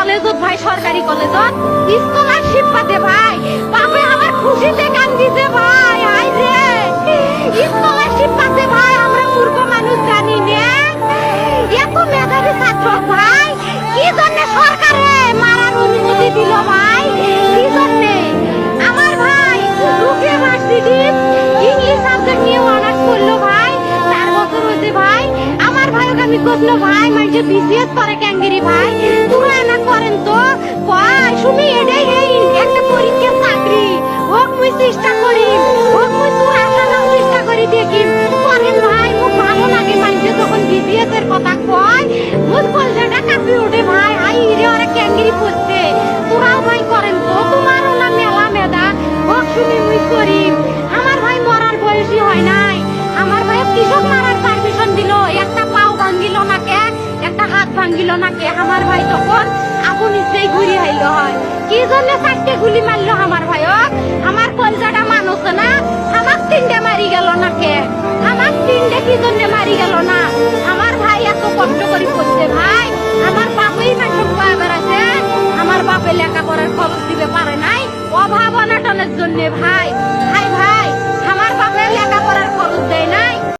কলেজত ভাই, সরকারি কলেজত স্কলারশিপ পাতে ভাই। বাপে আমার খুশিতে কান্দিছে ভাই। আই রে স্কলারশিপ পাতে ভাই, আমরা মূর্খ মানুষ জানি না। এত মেধাবী ছাত্র ভাই, কি জন্য সরকারে মারার অনুমতি দিল ভাই? কি জন্য? আমার ভাই রুকে ভার্সিটি ইংলিশ সাবজেক্ট নিয়ে অনার্স করলো ভাই, 4 বছর হয়েছে ভাই। আমার ভাইকে আমি কইলো ভাই মানে বিসিএস করে ক্যাঙ্গেরি ভাই, তোরা না করেন তো ভাই। শুনি এটাই একটা পরীক্ষা চাকরি হোক, মুই চেষ্টা করি, হোক মুই তোর আশা না চেষ্টা করি দেখি করেন ভাই। খুব ভালো লাগে মানে যখন বিসিএস এর কথা কয়, মুজ কলজাটা কাঁপি ওঠে ভাই। আই রে ওরা ক্যাঙ্গেরি করছে, তোরাও ভাই করেন তো, তোমারও না মেলা মেধা, হোক শুনি মুই করি। আমার ভাই মরার বয়সী হয় নাই, আমার ভাই কৃষক মারার পারমিশন দিল, একটা পাও ভাঙ্গিল না কে, একটা হাত ভাঙ্গিল না কে। আমার ভাই তখন আপন ইচ্ছেই ঘুরি আইলো হয়। কি জন্য 4টে গুলি মারলো আমার ভাই? আমার কলজাটা মানুষ না, আমার 3টে মারি গেল না কে? আমার 3টে কি জন্য মারি গেল না? আমার ভাই এত কষ্ট করে করছে ভাই। আমার বাপই মানুষ বেড়াচ্ছে, আমার বাপে লেখা করার খরচ দিতে পারে নাই, অভাব অনাটনের জন্য ভাই।